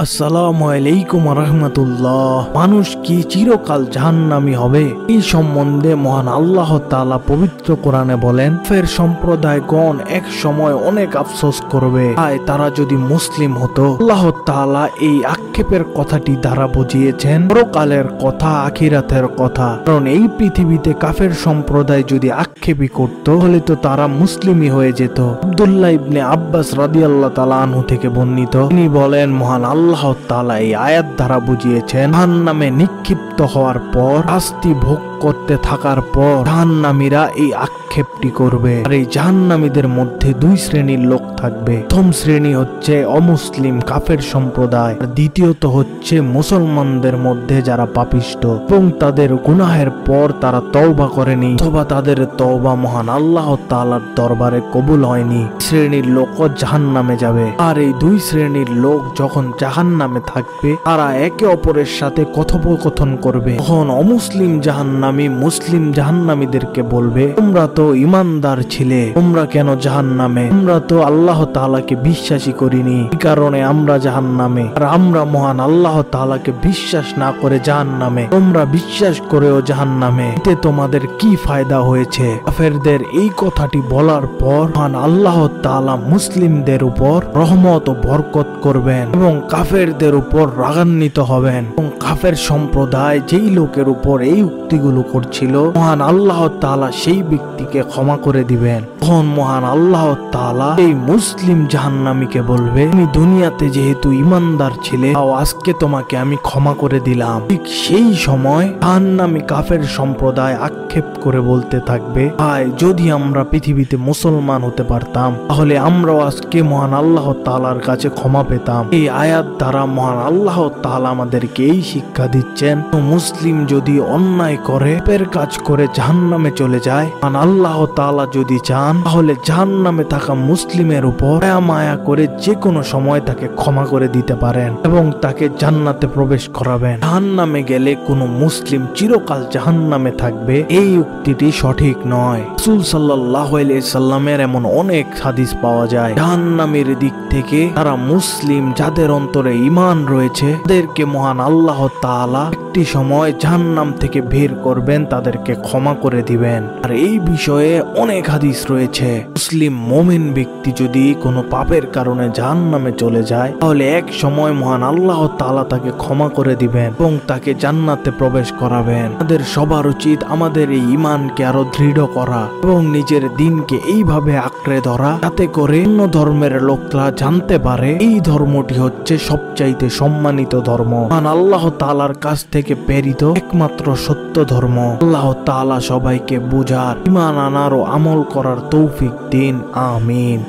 আসসালামু আলাইকুম রাহমাতুল্লাহ। মানুষ কি চিরকাল জাহান্নামী হবে? এই সম্বন্ধে মহান আল্লাহ তাআলা পবিত্র কোরআনে বলেন, কাফের সম্প্রদায়গণ এক সময় অনেক আফসোস করবে, তারা যদি মুসলিম হতো। আল্লাহ তাআলা এই আক্ষেপের কথাটি দ্বারা বুঝিয়েছেন পরকালের কথা, আখিরাতের কথা। কারণ এই পৃথিবীতে কাফের সম্প্রদায় যদি আক্ষেপই করত, তাহলে তো তারা মুসলিমই হয়ে যেত। আব্দুল্লাহ ইবনে আব্বাস রাদিয়াল্লাহু তাআলা আনহু থেকে বর্ণিত, তিনি বলেন, মহান আল্লাহ তাআলা এই আয়াত দ্বারা বুঝিয়েছেন, জাহান্নামে নিক্ষিপ্ত হওয়ার পর, শাস্তি ভোগ করতে থাকার পর জাহান্নামীরা এই আক্ষেপটি করবে। আর এই জাহান্নামীদের মধ্যে দুই শ্রেণীর লোক থাকবে। প্রথম শ্রেণী হচ্ছে অমুসলিম কাফের সম্প্রদায়, আর দ্বিতীয়ত হচ্ছে মুসলমানদের মধ্যে যারা পাপিষ্ঠ এবং তাদের গুনাহের পর তারা তওবা করেনি, অথবা তাদের তওবা মহান আল্লাহ তাআলার দরবারে কবুল হয়নি। শ্রেণীর লোকও জাহান্নামে যাবে। আর এই দুই শ্রেণীর লোক যখন জাহান্নামে থাকবে, তারা একে অপরের সাথে কথোপকথন করবে। তখন অমুসলিম জাহান্নামী মুসলিম জাহান্নামীদেরকে বলবে, তোমরা তো ঈমানদার ছিলে, তোমরা কেন জাহান্নামে? তোমরা তো আল্লাহ তাআলাকে বিশ্বাসই করিনি, এই কারণে আমরা জাহান্নামে। আর আমরা মহান আল্লাহ তাআলাকে বিশ্বাস না করে জাহান্নামে, তোমরা বিশ্বাস করেও জাহান্নামে। এতে তোমাদের কি ফায়দা হয়েছে? কাফেরদের এই কথাটি বলার পর মহান আল্লাহ তাআলা মুসলিমদের উপর রহমত ও বরকত করবেন এবং কাফেরদের উপর রাগান্বিত হবেন। এবং কাফের সম্প্রদায় যেই লোকের উপর এই উক্তিগুলো করছিল, মহান আল্লাহ তাআলা সেই ব্যক্তিকে ক্ষমা করে দিবেন। তখন মহান আল্লাহ তাআলা এই মুসলিম জাহান্নামীকে বলবে, তুমি দুনিয়াতে যেহেতু ঈমানদার ছিলে, তাও আজকে তোমাকে আমি ক্ষমা করে দিলাম। ঠিক সেই সময় জাহান্নামী কাফের সম্প্রদায় আক্ষেপ করে বলতে থাকবে, হায় যদি আমরা পৃথিবীতে মুসলমান হতে পারতাম, তাহলে আমরাও আজকে মহান আল্লাহ তাআলার কাছে ক্ষমা পেতাম। এই আয়াত দ্বারা মহান আল্লাহ তাআলা আমাদেরকে এই শিক্ষা দিচ্ছেন, মুসলিম যদি অন্যায় করে, পাপের কাজ করে জাহান্নামে চলে যায়, মহান আল্লাহ তাআলা যদি চান, তাহলে জাহান্নামে থাকা মুসলিমের উপর মায়া করে যে কোনো সময় তাকে ক্ষমা করে দিতে পারেন এবং তাকে জান্নাতে প্রবেশ করাবেন। জাহান্নামে গেলে কোনো মুসলিম চিরকাল জাহান্নামে থাকবে, এই উক্তিটি সঠিক নয়। রাসূল সাল্লাল্লাহু আলাইহি সাল্লামের এমন অনেক হাদিস পাওয়া যায়, জাহান্নামের দিক থেকে তারা মুসলিম যাদের অন্তরে ঈমান রয়েছে, তাদেরকে মহান আল্লাহ তাআলা একটি সময় জাহান্নাম থেকে বের করবেন, তাদেরকে ক্ষমা করে দিবেন। আর এই বিষয়ে অনেক হাদিস রয়েছে। মুসলিম মুমিন ব্যক্তি যদি কোনো পাপের কারণে জাহান্নামে চলে যায়, তাহলে এক সময় মহান আল্লাহ তাআলা তাকে ক্ষমা করে দিবেন এবং তাকে জান্নাতে প্রবেশ করাবেন। আমাদের সবার উচিত আমাদের এই ঈমানকে আরো দৃঢ় করা এবং নিজের দিনকে এইভাবে আঁকড়ে ধরা, যাতে করে অন্য ধর্মের লোকরা জানতে পারে এই ধর্মটি হচ্ছে সবচাইতে সম্মানিত ধর্ম, মহান আল্লাহ তাআলার কাছ থেকে প্রেরিত একমাত্র সত্য ধর্ম। আল্লাহ তাআলা সবাইকে বুঝার, ঈমান আনার ও আমল করার তৌফিক দিন। আমিন।